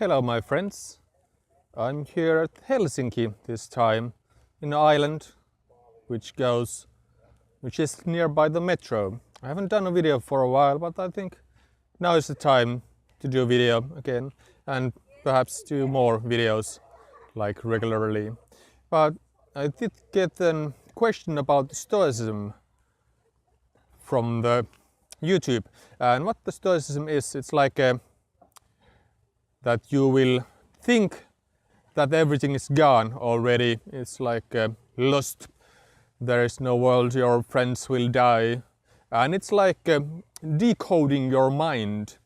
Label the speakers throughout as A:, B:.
A: Hello my friends, I'm here at Helsinki this time, in an island which is nearby the metro. I haven't done a video for a while, but I think now is the time to do a video again and perhaps do more videos like regularly. But I did get a question about Stoicism from the YouTube, and what the Stoicism is, it's like that you will think that everything is gone already. It's like lost. There is no world, your friends will die. And it's like decoding your mind,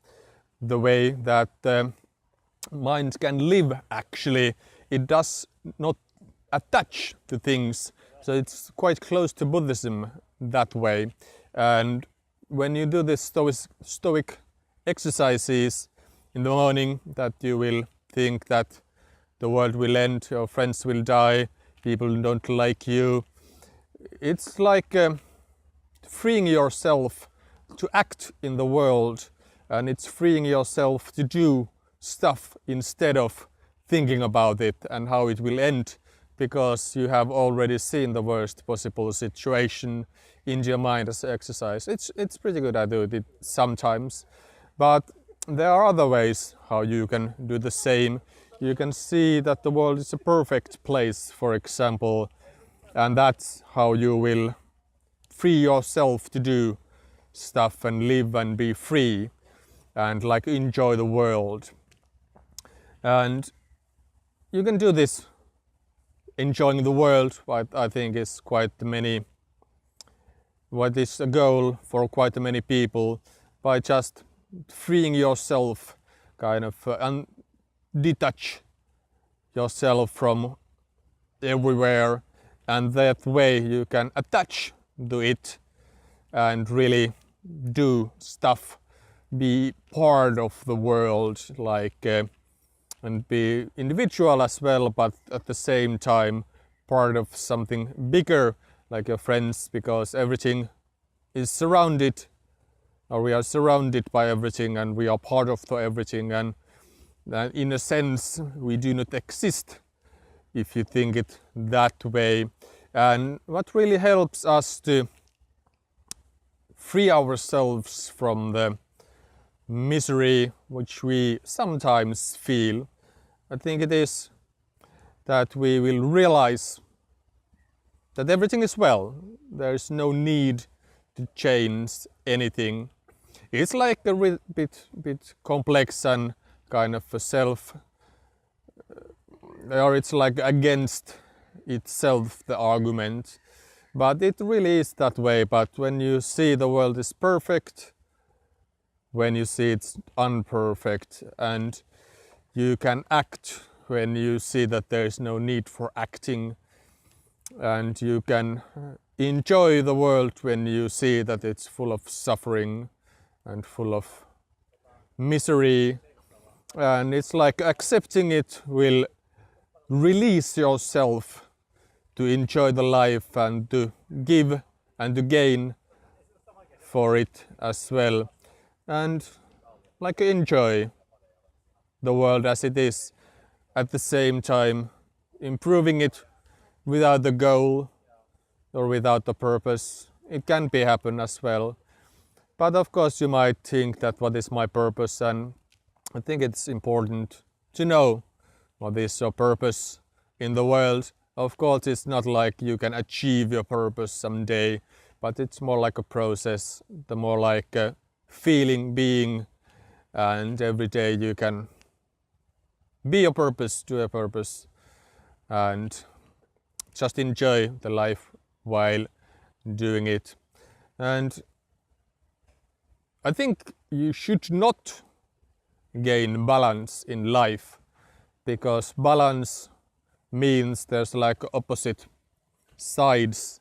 A: the way that mind can live actually. It does not attach to things. So it's quite close to Buddhism that way. And when you do this stoic exercises in the morning, that you will think that the world will end, your friends will die, people don't like you. It's like freeing yourself to act in the world, and it's freeing yourself to do stuff instead of thinking about it and how it will end, because you have already seen the worst possible situation in your mind as exercise. It's pretty good. I do it sometimes, but there are other ways how you can do the same. You can see that the world is a perfect place, for example, and that's how you will free yourself to do stuff and live and be free and like enjoy the world. And you can do this enjoying the world, what I think is what is a goal for quite many people, by just freeing yourself, kind of and detach yourself from everywhere, and that way you can attach to it and really do stuff, be part of the world, like and be individual as well, but at the same time part of something bigger, like your friends, because everything is surrounded, or we are surrounded by everything, and we are part of the everything, and in a sense we do not exist if you think it that way. And what really helps us to free ourselves from the misery which we sometimes feel, I think it is that we will realize that everything is well. There is no need to change anything. It's like a bit complex and kind of a or it's like against itself, the argument, but it really is that way. But when you see the world is perfect, when you see it's imperfect, and you can act when you see that there is no need for acting, and you can enjoy the world when you see that it's full of suffering and full of misery, and it's like accepting it will release yourself to enjoy the life and to give and to gain for it as well, and like enjoy the world as it is, at the same time improving it without the goal or without the purpose. It can be happen as well, but of course you might think that what is my purpose, and I think it's important to know what is your purpose in the world. Of course it's not like you can achieve your purpose someday, but it's more like a process, the more like a feeling, being, and every day you can be a purpose, do a purpose, and just enjoy the life while doing it. And I think you should not gain balance in life, because balance means there's like opposite sides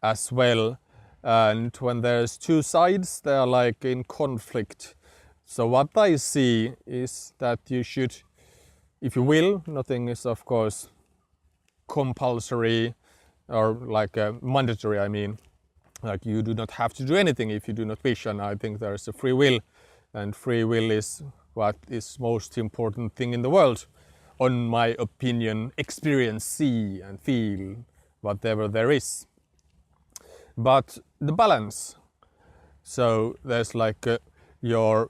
A: as well, and when there's two sides, they are like in conflict. So what I see is that you should, if you will, nothing is of course compulsory or like mandatory, I mean, like you do not have to do anything if you do not wish, and I think there's a free will, and free will is what is most important thing in the world, on my opinion, experience, see and feel whatever there is. But the balance, so there's like your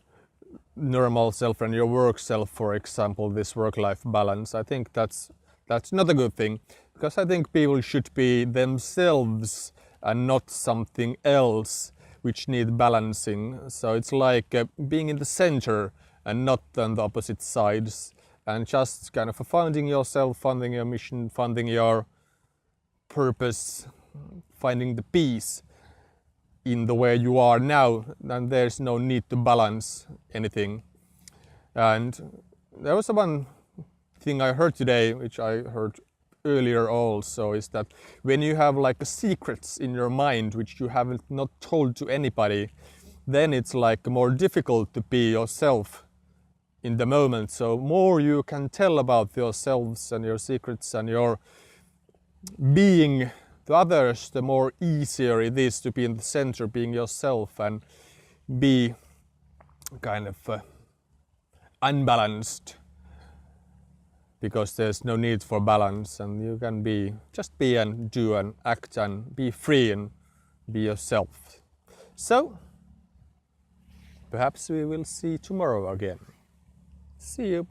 A: normal self and your work self, for example, this work-life balance. I think that's not a good thing, because I think people should be themselves and not something else which need balancing. So it's like being in the center and not on the opposite sides, and just kind of finding yourself, finding your mission, finding your purpose, finding the peace in the way you are now, and there's no need to balance anything. And there was one thing I heard today, which I heard earlier also, is that when you have like secrets in your mind which you haven't not told to anybody, then it's like more difficult to be yourself in the moment. So more you can tell about yourselves and your secrets and your being to others, the more easier it is to be in the center, being yourself, and be kind of unbalanced, because there's no need for balance, and you can just be and do and act and be free and be yourself. So perhaps we will see tomorrow again. See you.